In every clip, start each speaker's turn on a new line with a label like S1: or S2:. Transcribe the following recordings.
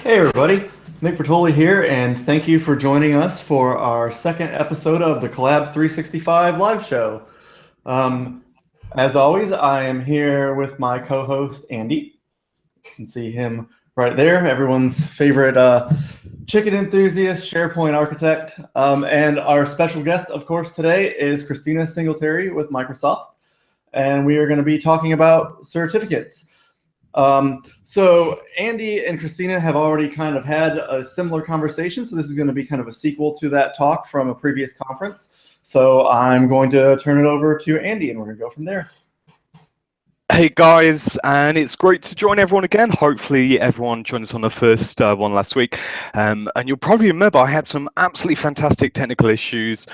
S1: Hey everybody, Nick Bertoli here, and thank you for joining us for our second episode of the Collab365 live show. Um, as always, I am here with my co-host Andy. You can see him right there, everyone's favorite chicken enthusiast, SharePoint architect. And our special guest, of course, today is Christina Singletary with Microsoft, and we are going to be talking about certificates. So Andy and Christina have already kind of had a similar conversation. So this is going to be kind of a sequel to that talk from a previous conference. So I'm going to turn it over to Andy and we're going to go from there.
S2: Hey guys, and it's great to join everyone again. Hopefully everyone joined us on the first one last week. And you'll probably remember I had some absolutely fantastic technical issues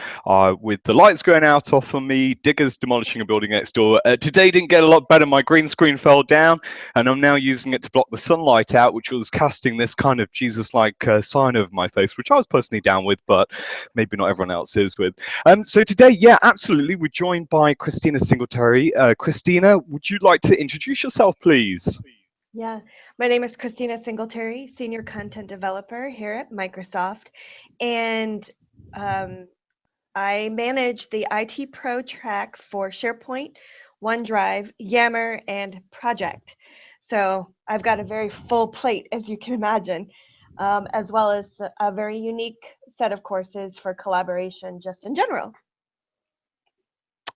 S2: with the lights going out off on me, diggers demolishing a building next door. Today didn't get a lot better. My green screen fell down and I'm now using it to block the sunlight out, which was casting this kind of Jesus-like sign over my face, which I was personally down with, but maybe not everyone else is with. So today, yeah, absolutely, we're joined by Christina Singletary. Christina, would you like to introduce yourself, please?
S3: Yeah, my name is Christina Singletary, Senior Content Developer here at Microsoft, and um, I manage the IT Pro track for SharePoint, OneDrive, Yammer, and Project. So I've got a very full plate, as you can imagine, as well as a very unique set of courses for collaboration just in general.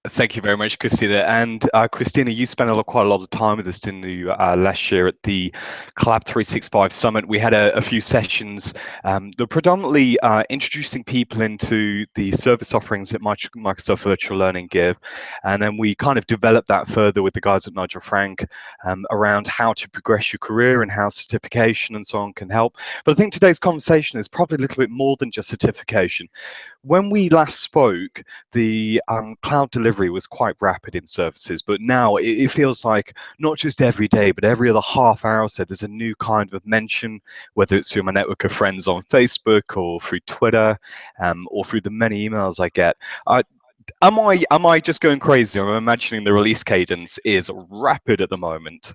S2: Thank you very much, Christina. And Christina, you spent quite a lot of time with us, didn't you, last year at the Collab365 Summit? We had a few sessions that were predominantly introducing people into the service offerings that Microsoft Virtual Learning give. And then we kind of developed that further with the guys at Nigel Frank around how to progress your career and how certification and so on can help. But I think today's conversation is probably a little bit more than just certification. When we last spoke, the cloud delivery was quite rapid in services, but now it feels like not just every day, but every other half hour or so, there's a new kind of mention, whether it's through my network of friends on Facebook or through Twitter, or through the many emails I get. Am I just going crazy? I'm imagining the release cadence is rapid at the moment.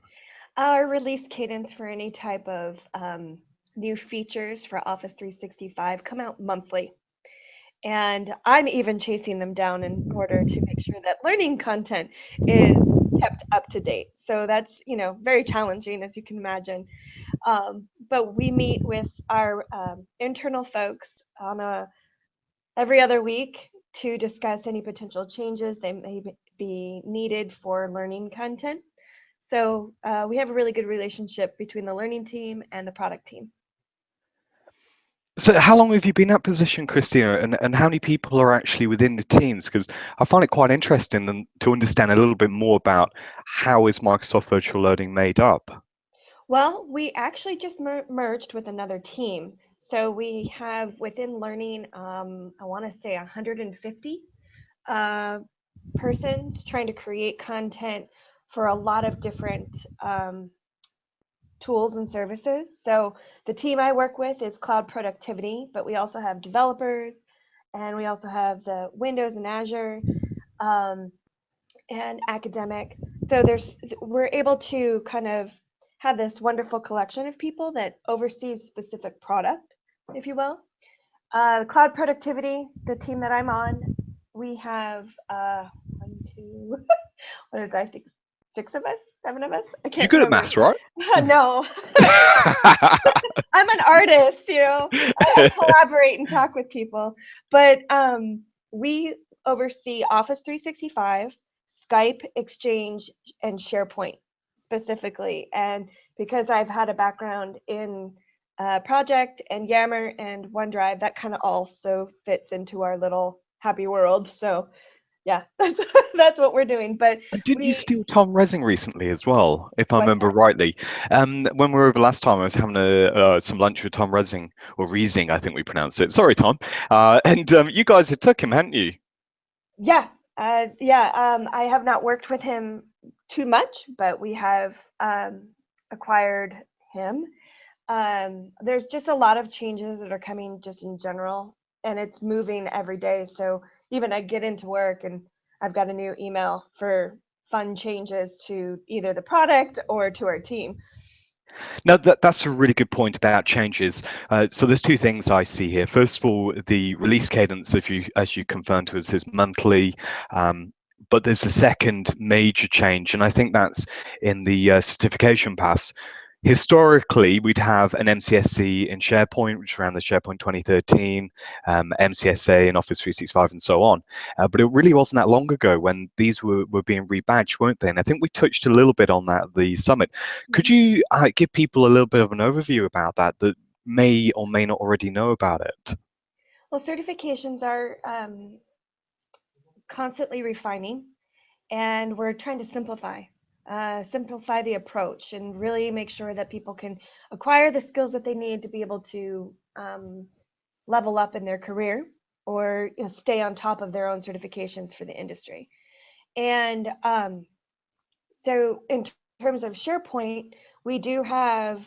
S3: Our release cadence for any type of new features for Office 365 come out monthly. And I'm even chasing them down in order to make sure that learning content is kept up to date. So that's, very challenging, as you can imagine. But we meet with our internal folks on every other week to discuss any potential changes that may be needed for learning content. So we have a really good relationship between the learning team and the product team.
S2: So how long have you been in that position, Christina, and how many people are actually within the teams? Because I find it quite interesting to understand a little bit more about how is Microsoft Virtual Learning made up.
S3: Well, we actually just merged with another team. So we have within learning, I want to say 150 uh, persons trying to create content for a lot of different tools and services. So the team I work with is cloud productivity, but we also have developers and we also have the Windows and Azure um, and academic. So we're able to kind of have this wonderful collection of people that oversees specific product, if you will. Cloud productivity, the team that I'm on, we have one, two, what did I think? 6 of us, 7 of us? I
S2: You're
S3: can't
S2: good at
S3: remember.
S2: maths, right?
S3: No, I'm an artist, I collaborate and talk with people. But we oversee Office 365, Skype, Exchange, and SharePoint specifically. And because I've had a background in Project and Yammer and OneDrive, that kind of also fits into our little happy world. So yeah, that's what we're doing. But
S2: And didn't you
S3: we,
S2: steal Tom Resing recently as well, if I
S3: what's
S2: remember
S3: that?
S2: rightly? When we were over last time, I was having some lunch with Tom Resing, or Reesing, I think we pronounce it. Sorry, Tom. And you guys had took him, hadn't you?
S3: Yeah, yeah. I have not worked with him too much, but we have acquired him. There's just a lot of changes that are coming just in general, and it's moving every day. So even I get into work and I've got a new email for fun changes to either the product or to our team.
S2: No, that's a really good point about changes. So there's two things I see here. First of all, the release cadence, as you confirmed to us, is monthly. But there's a second major change, and I think that's in the certification pass. Historically, we'd have an MCSC in SharePoint, which is around the SharePoint 2013, MCSA in Office 365, and so on. But it really wasn't that long ago when these were being rebadged, weren't they? And I think we touched a little bit on that at the summit. Could you give people a little bit of an overview about that may or may not already know about it?
S3: Well, certifications are constantly refining, and we're trying to simplify the approach and really make sure that people can acquire the skills that they need to be able to level up in their career or stay on top of their own certifications for the industry. And so in terms of SharePoint, we do have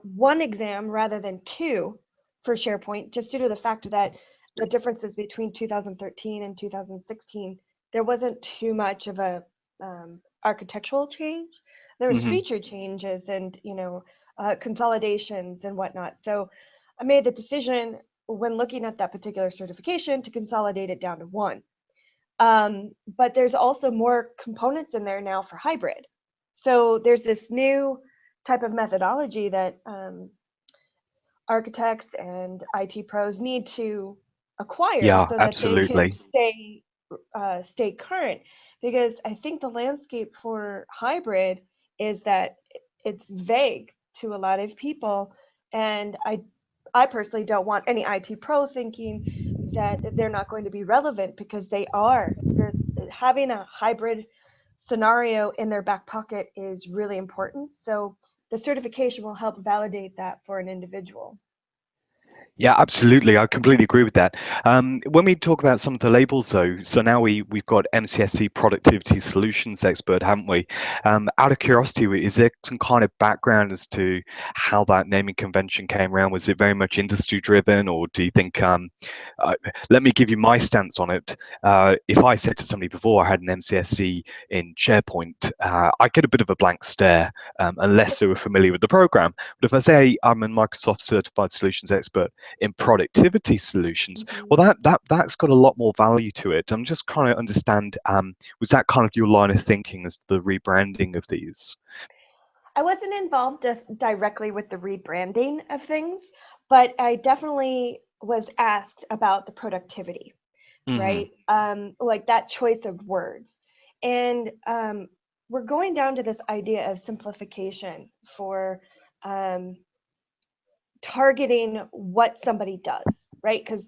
S3: one exam rather than two for SharePoint, just due to the fact that the differences between 2013 and 2016, there wasn't too much of a architectural change. There was feature changes and consolidations and whatnot. So I made the decision when looking at that particular certification to consolidate it down to one. But there's also more components in there now for hybrid. So there's this new type of methodology that architects and IT pros need to acquire so that
S2: absolutely.
S3: they can stay current. Because I think the landscape for hybrid is that it's vague to a lot of people, and I personally don't want any IT pro thinking that they're not going to be relevant, because they are. Having a hybrid scenario in their back pocket is really important. So the certification will help validate that for an individual.
S2: Yeah, absolutely. I completely agree with that. When we talk about some of the labels, though, so now we've got MCSC Productivity Solutions Expert, haven't we? Out of curiosity, is there some kind of background as to how that naming convention came around? Was it very much industry driven, or do you think? Let me give you my stance on it. If I said to somebody before I had an MCSC in SharePoint, I get a bit of a blank stare unless they were familiar with the program. But if I say I'm a Microsoft Certified Solutions Expert in productivity solutions, well, that's got a lot more value to it. I'm just trying to understand, was that kind of your line of thinking as the rebranding of these?
S3: I wasn't involved just directly with the rebranding of things, but I definitely was asked about the productivity, right? Like that choice of words. And we're going down to this idea of simplification for targeting what somebody does, right? Because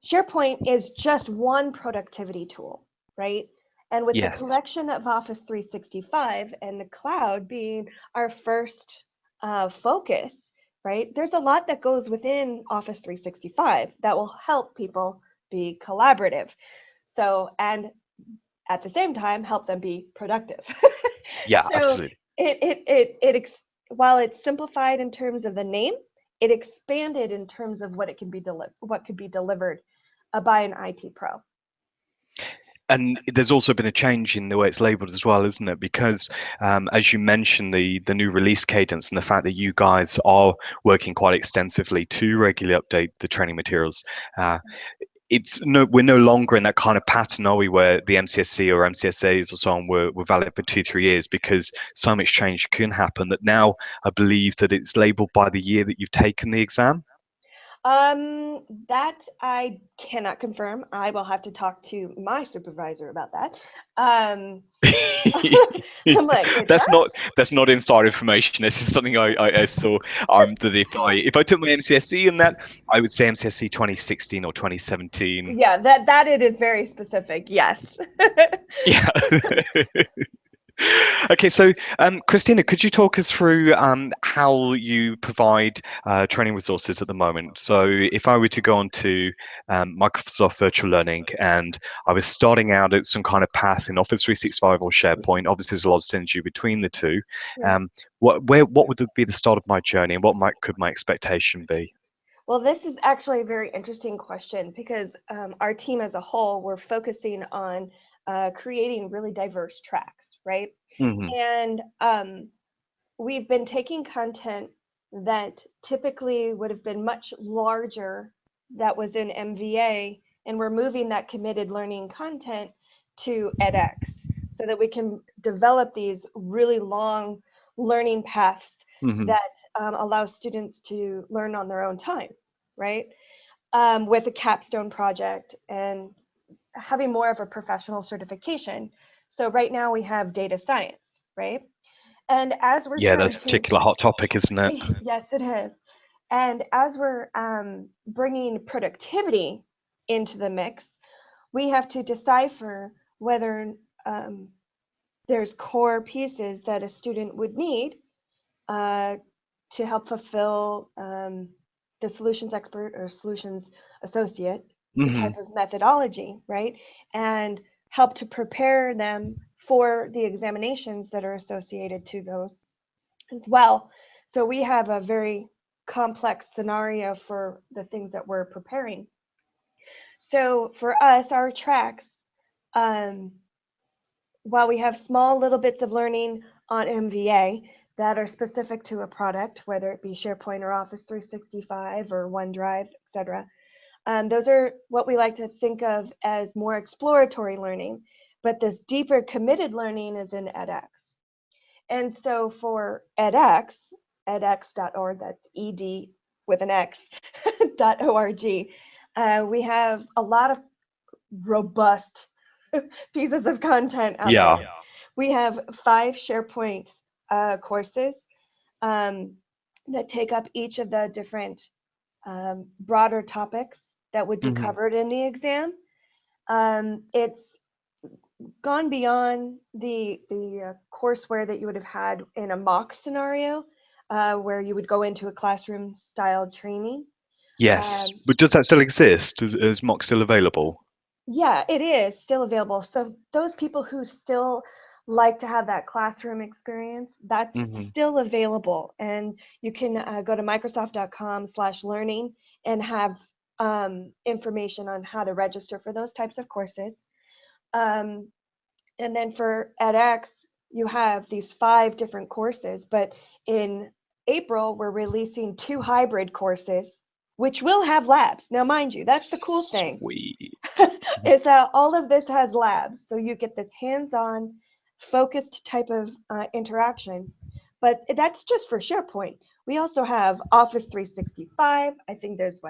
S3: SharePoint is just one productivity tool, right? And with the collection of Office 365 and the cloud being our first focus, right? There's a lot that goes within Office 365 that will help people be collaborative. So, and at the same time, help them be productive.
S2: Yeah,
S3: So
S2: absolutely.
S3: While it's simplified in terms of the name, it expanded in terms of what could be delivered by an IT pro.
S2: And there's also been a change in the way it's labeled as well, isn't it? Because as you mentioned, the new release cadence and the fact that you guys are working quite extensively to regularly update the training materials. We're no longer in that kind of pattern, are we, where the MCSC or MCSAs or so on were valid for 2-3 years, because so much change can happen that now I believe that it's labeled by the year that you've taken the exam.
S3: That I cannot confirm. I will have to talk to my supervisor about that. I'm like,
S2: that's not inside information. This is something I saw. That if I took my MCSC in that, I would say MCSC 2016 or 2017.
S3: Yeah, that it is very specific. Yes.
S2: Yeah. Okay, so Christina, could you talk us through how you provide training resources at the moment? So if I were to go on to Microsoft Virtual Learning and I was starting out at some kind of path in Office 365 or SharePoint, obviously there's a lot of synergy between the two.
S3: Yeah.
S2: What would be the start of my journey, and what could my expectation be?
S3: Well, this is actually a very interesting question, because our team as a whole, we're focusing on creating really diverse tracks, right? And we've been taking content that typically would have been much larger that was in MVA, and we're moving that committed learning content to edX so that we can develop these really long learning paths that allow students to learn on their own time, right? With a capstone project and having more of a professional certification. So right now we have data science, right? And as we're
S2: Yeah,
S3: trying
S2: that's a particular hot topic, isn't it?
S3: yes, it is. And as we're bringing productivity into the mix, we have to decipher whether there's core pieces that a student would need to help fulfill the solutions expert or solutions associate type of methodology, right? And help to prepare them for the examinations that are associated to those as well. So we have a very complex scenario for the things that we're preparing. So for us, our tracks, while we have small little bits of learning on MVA that are specific to a product, whether it be SharePoint or Office 365 or OneDrive, etc., those are what we like to think of as more exploratory learning. But this deeper committed learning is in edX. And so for edX, edX.org, that's ed with an X, .org, we have a lot of robust pieces of content out there. We have 5 SharePoint courses that take up each of the different broader topics that would be covered in the exam. It's gone beyond the courseware that you would have had in a mock scenario, where you would go into a classroom style training.
S2: Yes, but does that still exist? Is mock still available?
S3: Yeah, it is still available. So those people who still like to have that classroom experience, that's still available. And you can go to microsoft.com/learning and have information on how to register for those types of courses. And then for edX, you have these 5 different courses, but in April, we're releasing 2 hybrid courses, which will have labs. Now, mind you, that's the cool thing.
S2: Sweet.
S3: Is that all of this has labs. So you get this hands-on, focused type of interaction. But that's just for SharePoint. We also have Office 365. I think there's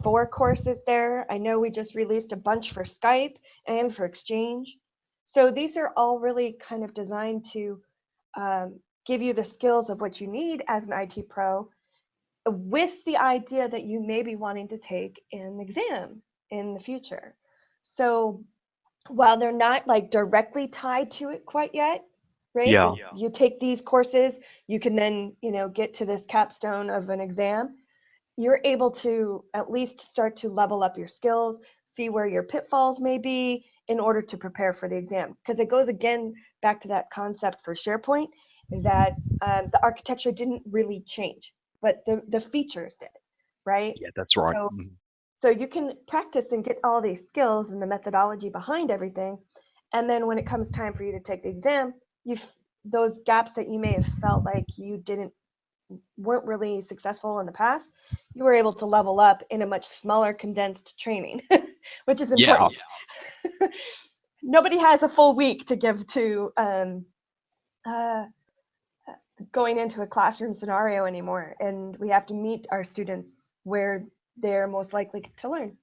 S3: 4 courses there. I know we just released a bunch for Skype and for Exchange. So these are all really kind of designed to give you the skills of what you need as an IT pro, with the idea that you may be wanting to take an exam in the future. So while they're not like directly tied to it quite yet, right?
S2: Yeah.
S3: You take these courses, you can then, get to this capstone of an exam. You're able to at least start to level up your skills, see where your pitfalls may be in order to prepare for the exam. Because it goes again back to that concept for SharePoint, that the architecture didn't really change, but the features did, right?
S2: Yeah, that's right.
S3: So you can practice and get all these skills and the methodology behind everything. And then when it comes time for you to take the exam, those gaps that you may have felt like you weren't really successful in the past, you were able to level up in a much smaller condensed training, which is important. Yeah. Nobody has a full week to give to going into a classroom scenario anymore, and we have to meet our students where they're most likely to learn.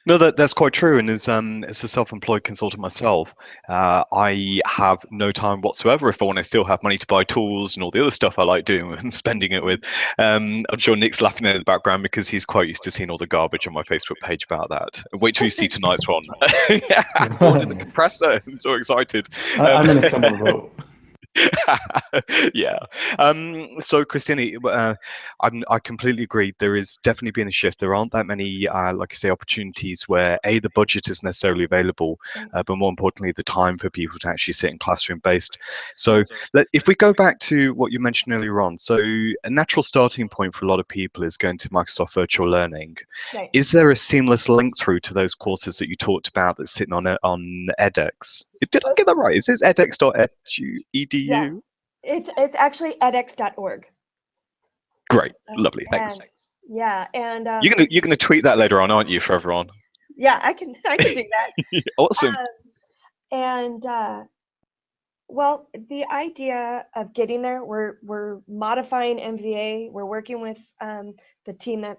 S2: No, that's quite true. And as a self-employed consultant myself, I have no time whatsoever if I want to still have money to buy tools and all the other stuff I like doing and spending it with. I'm sure Nick's laughing in the background because he's quite used to seeing all the garbage on my Facebook page about that. Wait till you see tonight's one. I ordered a compressor. I'm so excited.
S1: I'm in a similar boat.
S2: Yeah. So Christina, I completely agree. There is definitely been a shift. There aren't that many, like I say, opportunities where the budget is necessarily available, but more importantly, the time for people to actually sit in classroom based. So if we go back to what you mentioned earlier on, so a natural starting point for a lot of people is going to Microsoft Virtual Learning.
S3: Right.
S2: Is there a seamless link through to those courses that you talked about that's sitting on edX? Did I get that right? Is it edX.edu?
S3: Yeah, It's actually edX.org.
S2: Great, lovely,
S3: And
S2: thanks.
S3: yeah, and
S2: You're gonna tweet that later on, aren't you, for everyone?
S3: yeah, I can do that.
S2: Awesome.
S3: And well, the idea of getting there, we're modifying MVA. We're working with the team that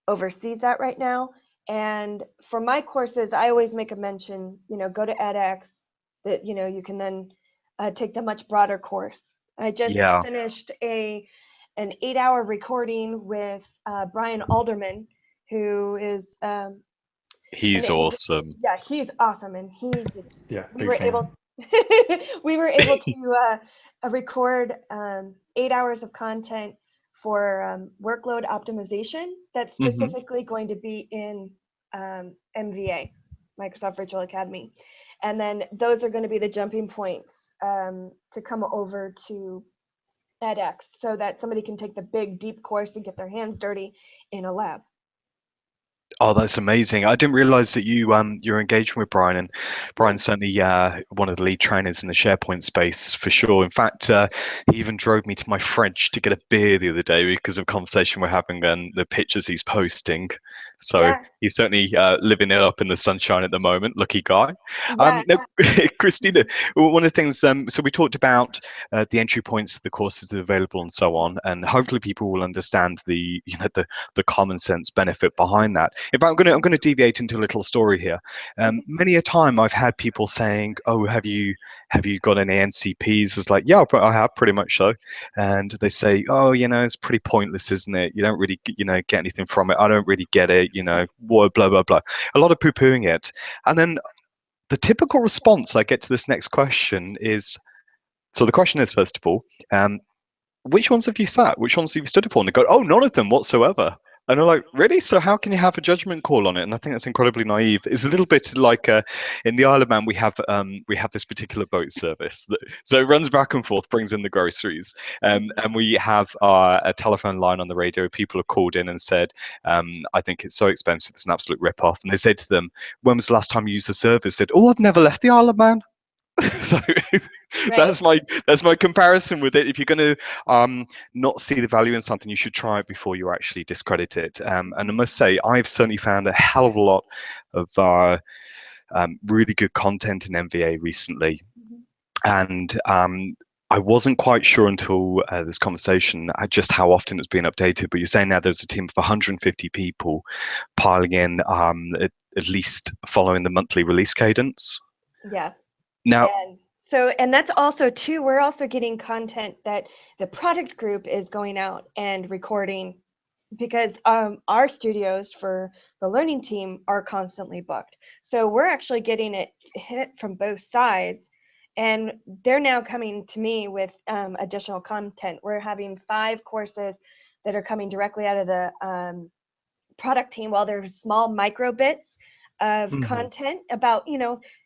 S3: oversees that right now. And for my courses, I always make a mention, go to edX, that you can then take the much broader course. I just
S2: Yeah.
S3: finished an 8-hour recording with Brian Alderman, who is
S2: He's awesome.
S3: yeah, he's awesome, and
S1: Yeah,
S3: we
S1: big
S3: were
S1: fan.
S3: able we were able to record 8 hours of content for workload optimization that's specifically going to be in MVA, Microsoft Virtual Academy. And then those are going to be the jumping points to come over to edX so that somebody can take the big, deep course and get their hands dirty in a lab.
S2: Oh, that's amazing. I didn't realize that you're engaging with Brian, and Brian's certainly one of the lead trainers in the SharePoint space for sure. In fact, he even drove me to my French to get a beer the other day because of a conversation we're having and the pictures he's posting. So
S3: Yeah.
S2: he's certainly living it up in the sunshine at the moment. Lucky guy.
S3: Yeah.
S2: Now, Christina, one of the things, so we talked about the entry points, the courses that are available, and so on, and hopefully people will understand the common sense benefit behind that. In fact, I'm going to deviate into a little story here. Many a time I've had people saying, "Oh, have you got any NCPs?" It's like, yeah, I have, pretty much so. And they say, "Oh, it's pretty pointless, isn't it? You don't really, get anything from it. I don't really get it. Blah blah blah." A lot of poo-pooing it, and then the typical response I get to this next question is, so the question is, first of all, which ones have you sat? Which ones have you stood for? And they go, "Oh, none of them whatsoever." And I'm like, really? So how can you have a judgment call on it? And I think that's incredibly naive. It's a little bit like in the Isle of Man, we have this particular boat service. So it runs back and forth, brings in the groceries, and we have a telephone line on the radio. People have called in and said, "I think it's so expensive, it's an absolute rip-off." And they said to them, "When was the last time you used the service?" They said, "Oh, I've never left the Isle of Man." So that's my comparison with it. If you're going to not see the value in something, you should try it before you actually discredit it. And I must say, I've certainly found a hell of a lot of really good content in MVA recently, and I wasn't quite sure until this conversation just how often it's been updated. But you're saying now there's a team of 150 people piling in, at least following the monthly release cadence.
S3: Yeah.
S2: Now,
S3: and that's also too, we're also getting content that the product group is going out and recording, because our studios for the learning team are constantly booked. So we're actually getting it hit from both sides, and they're now coming to me with additional content. We're having 5 courses that are coming directly out of the product team, while there's small micro bits of content about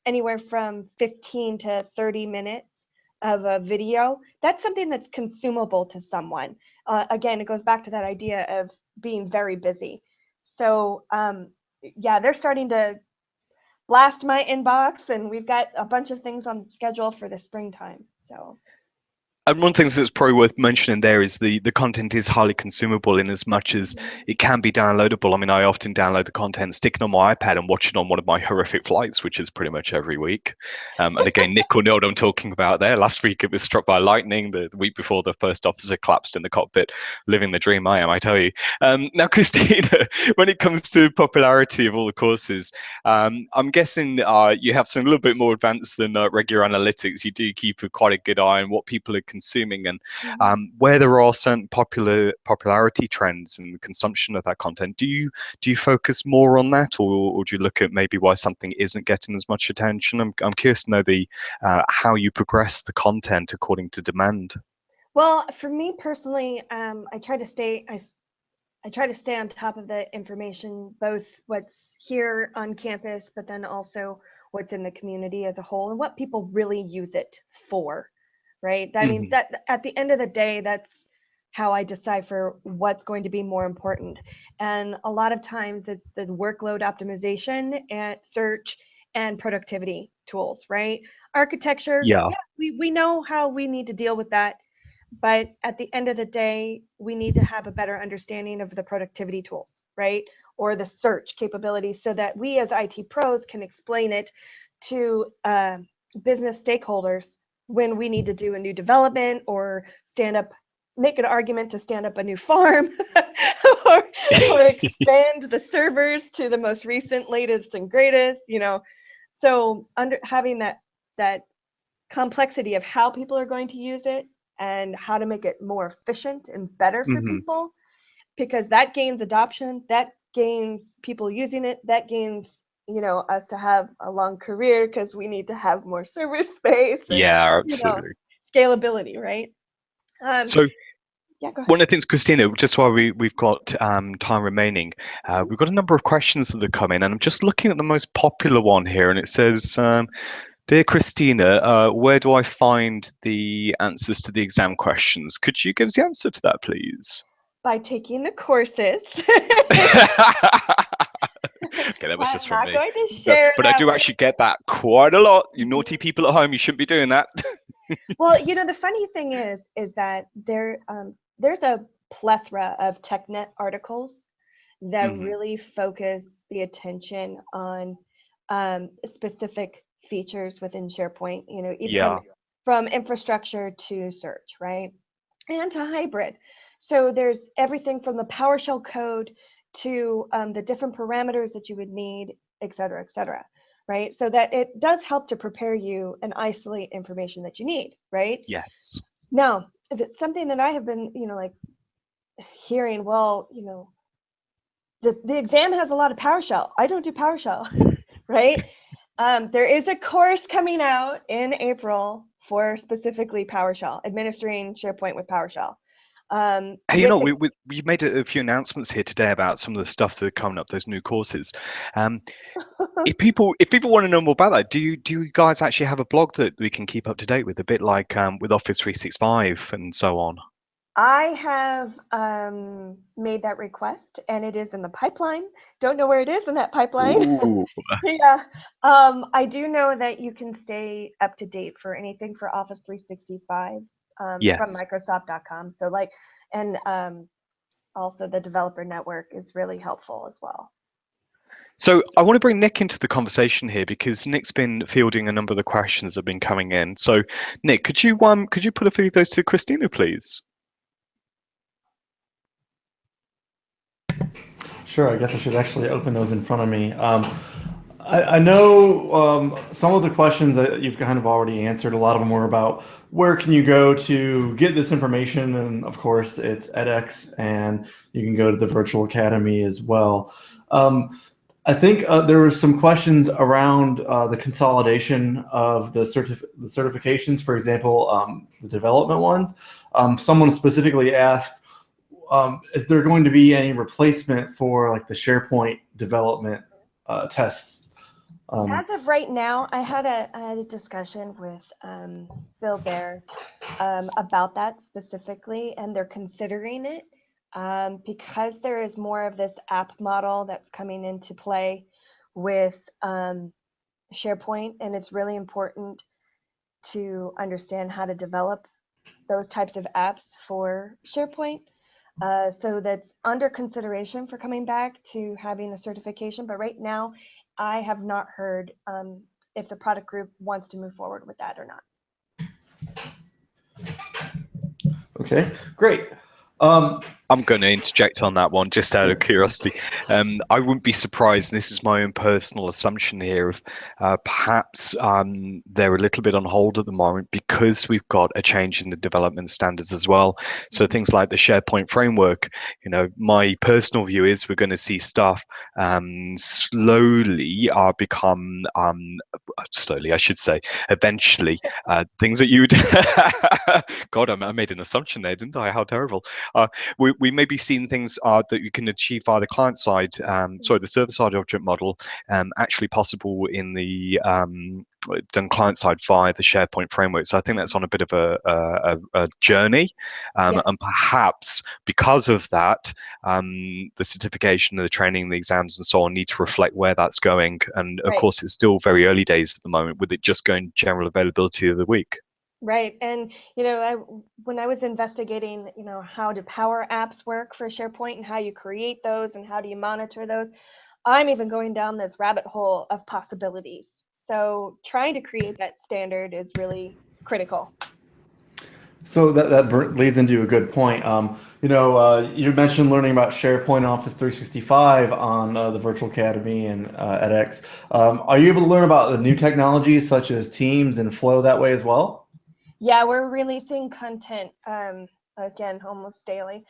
S3: anywhere from 15 to 30 minutes of a video. That's something that's consumable to someone. Again, it goes back to that idea of being very busy. So yeah, they're starting to blast my inbox, and we've got a bunch of things on schedule for the springtime. So
S2: and one thing that's probably worth mentioning there is the content is highly consumable in as much as it can be downloadable. I mean, I often download the content, stick it on my iPad, and watch it on one of my horrific flights, which is pretty much every week. And again, Nick will know what I'm talking about there. Last week it was struck by lightning. The week before, the first officer collapsed in the cockpit. Living the dream, I tell you. Now, Christina, when it comes to popularity of all the courses, I'm guessing you have some a little bit more advanced than regular analytics. You do keep quite a good eye on what people are consuming, and where there are certain popularity trends and consumption of that content. Do you focus more on that, or do you look at maybe why something isn't getting as much attention? I'm curious to know how you progress the content according to demand.
S3: Well, for me personally, I try to stay on top of the information, both what's here on campus, but then also what's in the community as a whole, and what people really use it for, right? I mean, that at the end of the day, that's how I decipher what's going to be more important. And a lot of times it's the workload optimization and search and productivity tools, right? Architecture,
S2: Yeah.
S3: we know how we need to deal with that. But at the end of the day, we need to have a better understanding of the productivity tools, right? Or the search capabilities so that we as IT pros can explain it to business stakeholders when we need to do a new development or make an argument to stand up a new farm or expand the servers to the most recent, latest and greatest, So having that complexity of how people are going to use it and how to make it more efficient and better for people, because that gains adoption, that gains people using it, that gains us to have a long career because we need to have more server space and
S2: Yeah, absolutely.
S3: Scalability, right?
S2: So
S3: yeah, go ahead.
S2: one of the things, Christina, just while we've got time remaining, we've got a number of questions that have come in, and I'm just looking at the most popular one here, and it says, "Dear Christina, where do I find the answers to the exam questions? Could you give us the answer to that, please?"
S3: By taking the courses.
S2: Okay, that was just from me.
S3: I'm not going to share
S2: but I do actually get that quite a lot. You naughty people at home, you shouldn't be doing that.
S3: Well, the funny thing is that there's a plethora of TechNet articles that really focus the attention on specific features within SharePoint, even from infrastructure to search, right? And to hybrid. So there's everything from the PowerShell code to the different parameters that you would need, et cetera, right? So that it does help to prepare you and isolate information that you need, right?
S2: Yes.
S3: Now, it's something that I have been, like hearing, well, the exam has a lot of PowerShell. I don't do PowerShell, right? There is a course coming out in April for specifically PowerShell, administering SharePoint with PowerShell.
S2: Hey, we've made a few announcements here today about some of the stuff that are coming up, those new courses. If people want to know more about that, do you guys actually have a blog that we can keep up to date with, a bit like with Office 365 and so on?
S3: I have made that request, and it is in the pipeline. Don't know where it is in that pipeline. Yeah. I do know that you can stay up to date for anything for Office 365 from Microsoft.com. So and also the developer network is really helpful as well.
S2: So I want to bring Nick into the conversation here because Nick's been fielding a number of the questions that have been coming in. So Nick, could you put a few of those to Christina, please?
S1: Sure, I guess I should actually open those in front of me. I know some of the questions that you've kind of already answered. A lot of them were about where can you go to get this information, and of course it's edX, and you can go to the Virtual Academy as well. I think there were some questions around the consolidation of the certifications, for example, the development ones. Someone specifically asked, is there going to be any replacement for like the SharePoint development tests?
S3: As of right now, I had a discussion with Bill there about that specifically, and they're considering it because there is more of this app model that's coming into play with SharePoint, and it's really important to understand how to develop those types of apps for SharePoint. So that's under consideration for coming back to having a certification. But right now, I have not heard if the product group wants to move forward with that or not.
S1: Okay, great.
S2: I'm going to interject on that one just out of curiosity. I wouldn't be surprised, and this is my own personal assumption here, if perhaps they're a little bit on hold at the moment because we've got a change in the development standards as well. So things like the SharePoint framework, my personal view is we're going to see stuff slowly become, slowly I should say, eventually, things that you would, God, I made an assumption there, didn't I? How terrible. We may be seeing things that you can achieve via the client side, the server side object model, actually possible in the done client side via the SharePoint framework. So I think that's on a bit of a journey, and perhaps because of that, the certification, the training, the exams, and so on need to reflect where that's going. And of course, it's still very early days at the moment, with it just going general availability of the week.
S3: Right. And, when I was investigating, how do Power Apps work for SharePoint and how you create those and how do you monitor those, I'm even going down this rabbit hole of possibilities. So trying to create that standard is really critical.
S1: So leads into a good point. You mentioned learning about SharePoint and Office 365 on the Virtual Academy and edX. Are you able to learn about the new technologies such as Teams and Flow that way as well?
S3: Yeah, we're releasing content, again, almost daily,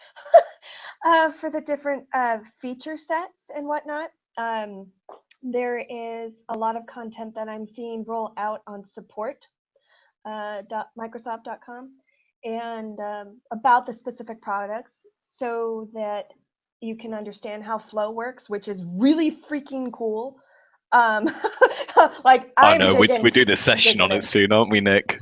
S3: for the different feature sets and whatnot. There is a lot of content that I'm seeing roll out on support.microsoft.com and about the specific products so that you can understand how Flow works, which is really freaking cool. Like
S2: I
S3: I'm
S2: know
S3: digging,
S2: we do this session on
S3: digging
S2: it soon, aren't we, Nick?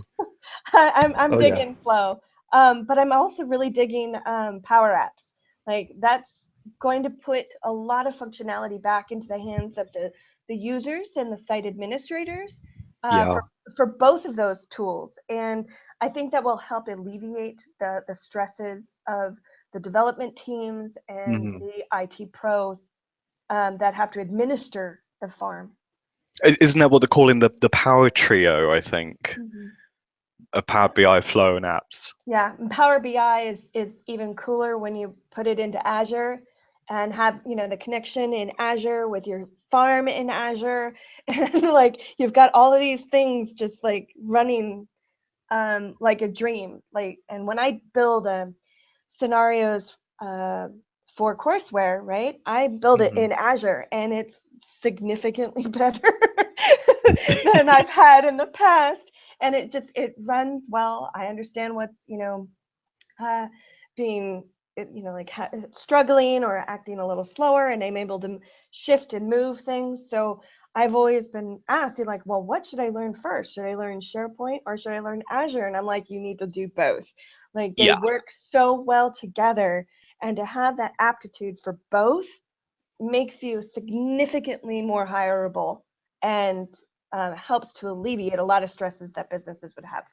S3: I'm
S1: Oh yeah.
S3: digging Flow, but I'm also really digging Power Apps. Like that's going to put a lot of functionality back into the hands of the users and the site administrators
S2: Yeah.
S3: for both of those tools. And I think that will help alleviate the stresses of the development teams and
S2: Mhm.
S3: the IT pros that have to administer the farm.
S2: Isn't that what they're calling the Power Trio, I think? Of Power BI, Flow, and apps.
S3: Yeah, and Power BI is even cooler when you put it into Azure and have, the connection in Azure with your farm in Azure. And like you've got all of these things just like running like a dream. Like, and when I build scenarios for courseware, right? I build it
S2: Mhm.
S3: in Azure and it's significantly better than I've had in the past. And it runs well. I understand what's, being, like struggling or acting a little slower, and I'm able to shift and move things. So I've always been asked, like, well, what should I learn first? Should I learn SharePoint or should I learn Azure? And I'm like, you need to do both. Like they
S2: Yeah.
S3: work so well together, and to have that aptitude for both makes you significantly more hireable and helps to alleviate a lot of stresses that businesses would have.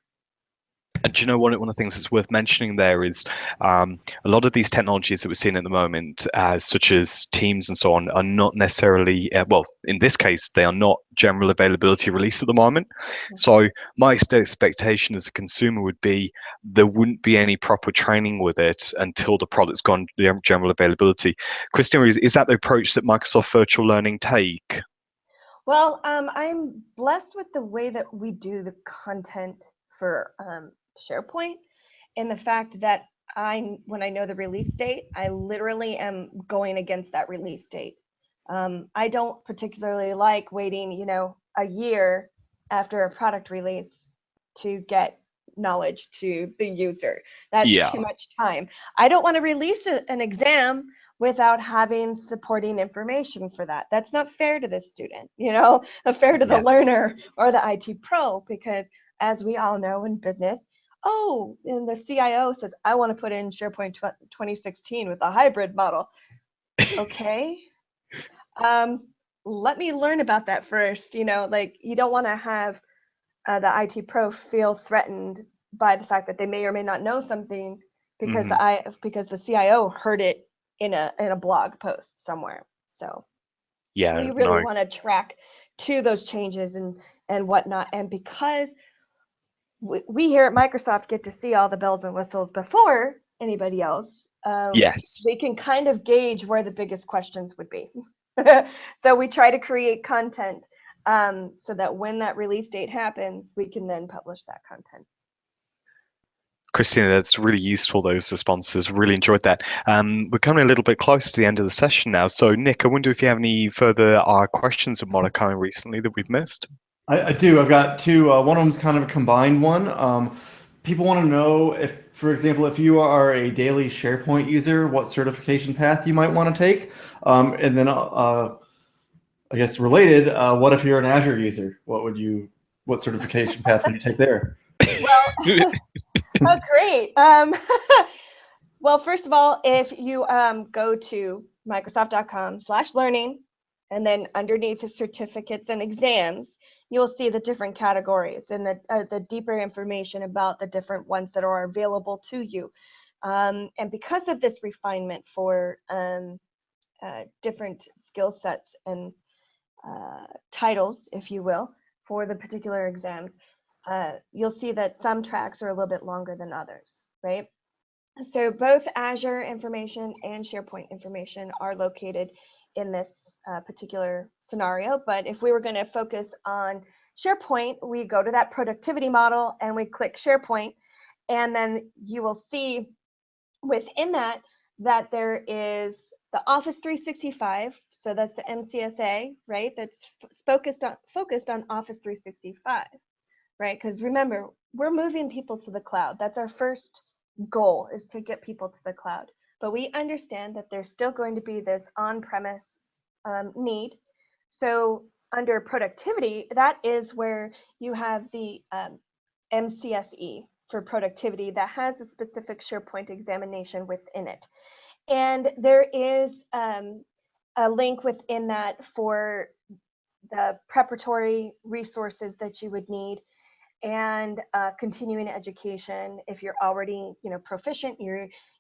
S2: And do you know one of the things that's worth mentioning there is a lot of these technologies that we're seeing at the moment, such as Teams and so on, are not necessarily, well, in this case, they are not general availability release at the moment. So my expectation as a consumer would be there wouldn't be any proper training with it until the product's gone general availability. Christina, is that the approach that Microsoft Virtual Learning take?
S3: Well, I'm blessed with the way that we do the content for SharePoint, and the fact that when I know the release date, I literally am going against that release date. I don't particularly like waiting, a year after a product release to get knowledge to the user. That's
S2: Yeah.
S3: too much time. I don't want to release an exam without having supporting information for that. That's not fair to the student, fair to the
S2: Yes.
S3: learner or the IT pro, because as we all know in business, and the CIO says, I want to put in SharePoint 2016 with a hybrid model. Okay. Let me learn about that first. Like you don't want to have the IT pro feel threatened by the fact that they may or may not know something because
S2: Mhm.
S3: because the CIO heard it in a blog post somewhere. So
S2: Yeah,
S3: we really
S2: no.
S3: want to track to those changes and whatnot. And because we here at Microsoft get to see all the bells and whistles before anybody else,
S2: Yes.
S3: we can kind of gauge where the biggest questions would be. So we try to create content so that when that release date happens, we can then publish that content.
S2: Christina, that's really useful, those responses. Really enjoyed that. We're coming a little bit close to the end of the session now. So, Nick, I wonder if you have any further questions of Monaco recently that we've missed?
S1: I do. I've got two. One of them is kind of a combined one. People want to know if, for example, if you are a daily SharePoint user, what certification path you might want to take. And then, I guess related, what if you're an Azure user? What certification path would you take there?
S3: Well, oh, great. Well, first of all, if you go to microsoft.com/learning, and then underneath the certificates and exams, you'll see the different categories and the deeper information about the different ones that are available to you. And because of this refinement for different skill sets and titles, if you will, for the particular exams, you'll see that some tracks are a little bit longer than others, right? So both Azure information and SharePoint information are located in this particular scenario. But if we were going to focus on SharePoint, we go to that productivity model and we click SharePoint. And then you will see within that there is the Office 365. So that's the MCSA, right? That's focused on Office 365, right? Because remember, we're moving people to the cloud. That's our first goal, is to get people to the cloud. But we understand that there's still going to be this on-premise need. So under productivity, that is where you have the MCSE for productivity that has a specific SharePoint examination within it. And there is a link within that for the preparatory resources that you would need, and continuing education. If you're already, proficient,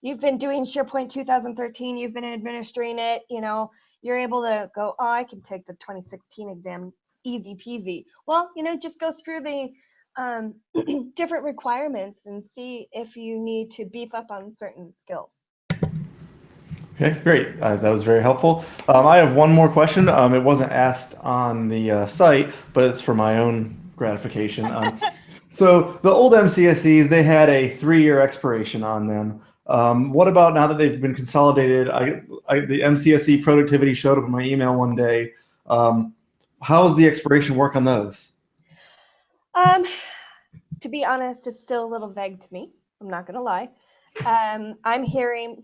S3: you've been doing SharePoint 2013, you've been administering it, you're able to go, oh, I can take the 2016 exam, easy peasy. Well, just go through the different requirements and see if you need to beef up on certain skills.
S1: Okay, great. That was very helpful. I have one more question. It wasn't asked on the site, but it's for my own gratification. So the old MCSEs, they had a 3-year expiration on them. What about now that they've been consolidated? The MCSE productivity showed up in my email one day. How's the expiration work on those?
S3: To be honest, it's still a little vague to me. I'm not going to lie. I'm hearing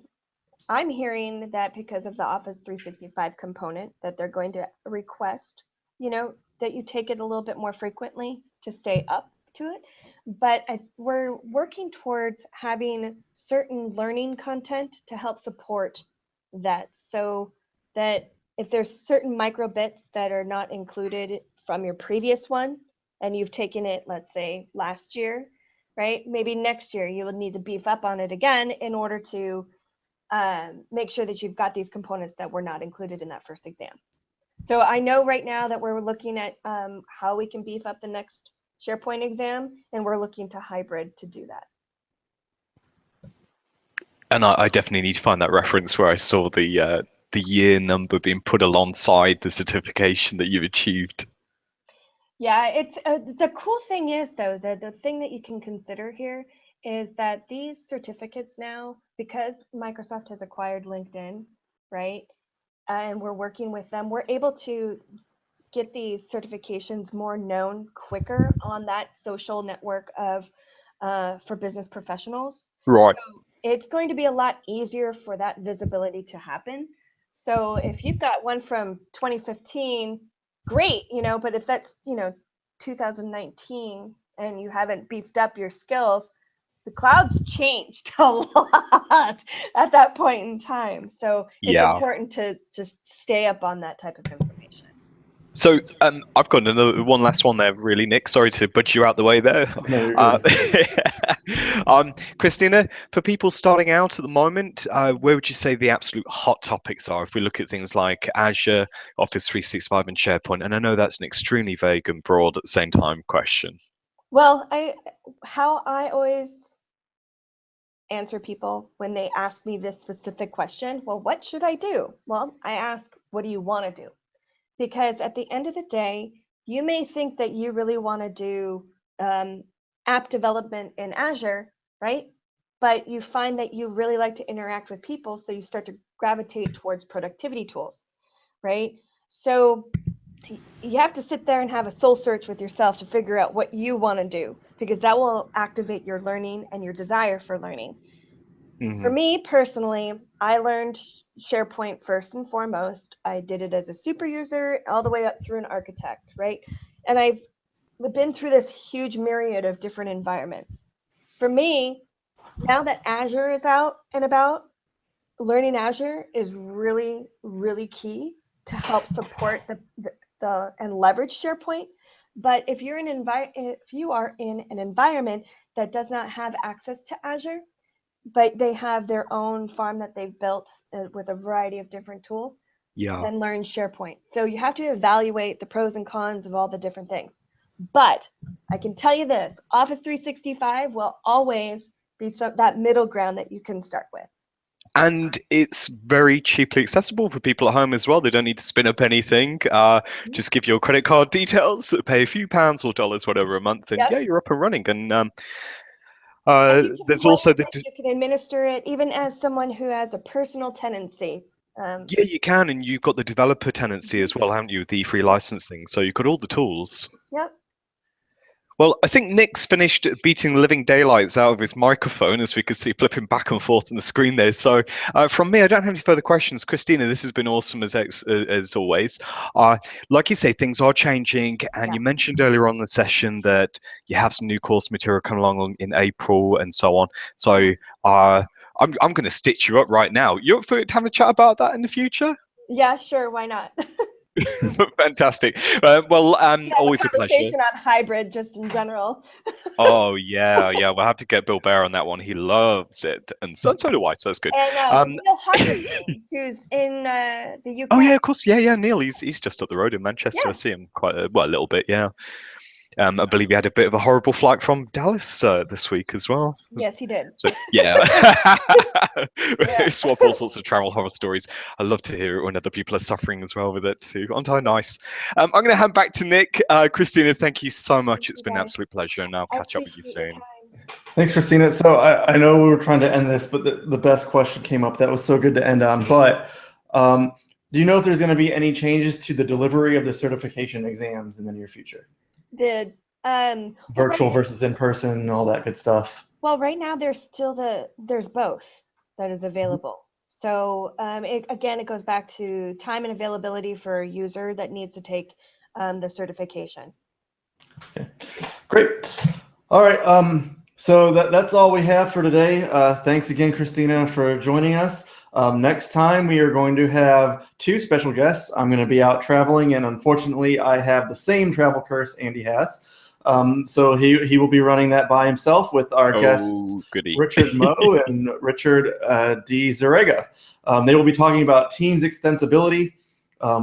S3: that because of the Office 365 component, that they're going to request, that you take it a little bit more frequently to stay up to it. But we're working towards having certain learning content to help support that, so that if there's certain micro bits that are not included from your previous one, and you've taken it, let's say, last year, right? Maybe next year you will need to beef up on it again in order to make sure that you've got these components that were not included in that first exam. So I know right now that we're looking at how we can beef up the next SharePoint exam, and we're looking to hybrid to do that.
S2: And I definitely need to find that reference where I saw the year number being put alongside the certification that you've achieved.
S3: Yeah, it's the cool thing is, though, the thing that you can consider here is that these certificates now, because Microsoft has acquired LinkedIn, right, and we're working with them, we're able to get these certifications more known quicker on that social network of for business professionals.
S2: Right.
S3: So it's going to be a lot easier for that visibility to happen. So if you've got one from 2015, great, but if that's 2019 and you haven't beefed up your skills, the cloud's changed a lot at that point in time. So it's important to just stay up on that type of information.
S2: So I've got one last one there, really, Nick. Sorry to put you out the way there.
S1: No, you're good.
S2: Christina, for people starting out at the moment, where would you say the absolute hot topics are? If we look at things like Azure, Office 365, and SharePoint, and I know that's an extremely vague and broad at the same time question.
S3: Well, how I always answer people when they ask me this specific question, well, what should I do? Well, I ask, what do you want to do? Because at the end of the day, you may think that you really want to do app development in Azure, right? But you find that you really like to interact with people, so you start to gravitate towards productivity tools, right? So you have to sit there and have a soul search with yourself to figure out what you want to do, because that will activate your learning and your desire for learning. For me personally, I learned SharePoint first and foremost. I did it as a super user all the way up through an architect, right? And I've been through this huge myriad of different environments. For me, now that Azure is out and about, learning Azure is really, really key to help support the and leverage SharePoint. But if you're if you are in an environment that does not have access to Azure, but they have their own farm that they've built with a variety of different tools,
S2: Yeah.
S3: then learn SharePoint. So you have to evaluate the pros and cons of all the different things. But I can tell you this, Office 365 will always be that middle ground that you can start with.
S2: And it's very cheaply accessible for people at home as well. They don't need to spin up anything. Just give your credit card details, pay a few pounds or dollars, whatever, a month, and yeah, you're up and running. And there's also
S3: you can administer it even as someone who has a personal tenancy.
S2: Yeah, you can, and you've got the developer tenancy as well, haven't you? The free licensing. So you've got all the tools.
S3: Yep.
S2: Well, I think Nick's finished beating the living daylights out of his microphone, as we could see flipping back and forth on the screen there. So from me, I don't have any further questions. Christina, this has been awesome as always. Like you say, things are changing, and you mentioned earlier on in the session that you have some new course material coming along in April and so on. So I'm going to stitch you up right now. You up for having a chat about that in the future?
S3: Yeah, sure. Why not?
S2: Fantastic. Well, always a pleasure.
S3: On hybrid, just in general.
S2: Oh yeah, we'll have to get Bill Bear on that one. He loves it, and so do I. So that's good.
S3: And Neil Hawkinson, who's in the UK.
S2: Oh yeah, of course. Yeah. Neil, he's just up the road in Manchester. I see him quite a little bit. Yeah. I believe he had a bit of a horrible flight from Dallas this week as well.
S3: Yes, he did.
S2: So, yeah. Swap all sorts of travel horror stories. I love to hear it when other people are suffering as well with it too. Aren't I nice? I'm going to hand back to Nick. Christina, thank you so much. It's been an absolute pleasure, and I'll catch up with you soon.
S1: Thanks, Christina. So I know we were trying to end this, but the best question came up that was so good to end on. But do you know if there's going to be any changes to the delivery of the certification exams in the near future? Virtual versus in person, all that good stuff.
S3: Well, right now there's both that is available. So it goes back to time and availability for a user that needs to take the certification.
S1: Okay. Great. All right. So that's all we have for today. Thanks again, Christina, for joining us. Next time, we are going to have two special guests. I'm going to be out traveling, and unfortunately, I have the same travel curse Andy has. So he will be running that by himself with our guests, Richard Moe and Richard D. Zarega. They will be talking about Teams extensibility,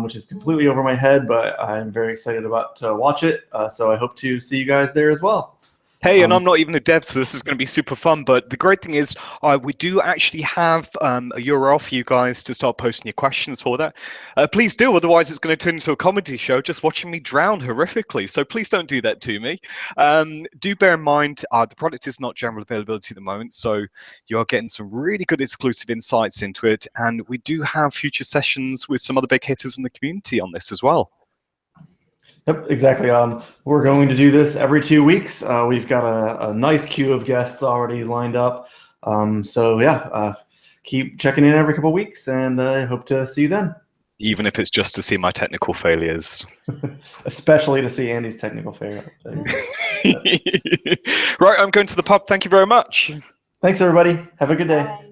S1: which is completely over my head, but I'm very excited to watch it. So I hope to see you guys there as well.
S2: Hey, and I'm not even a dev, so this is going to be super fun. But the great thing is we do actually have a URL for you guys to start posting your questions for that. Please do, otherwise it's going to turn into a comedy show just watching me drown horrifically. So please don't do that to me. Do bear in mind, the product is not general availability at the moment, so you are getting some really good exclusive insights into it. And we do have future sessions with some other big hitters in the community on this as well.
S1: Yep, exactly. We're going to do this every 2 weeks. We've got a nice queue of guests already lined up. So yeah, keep checking in every couple of weeks, and I hope to see you then.
S2: Even if it's just to see my technical failures.
S1: Especially to see Andy's technical failures.
S2: Right, I'm going to the pub. Thank you very much.
S1: Thanks, everybody. Have a good day.
S3: Bye.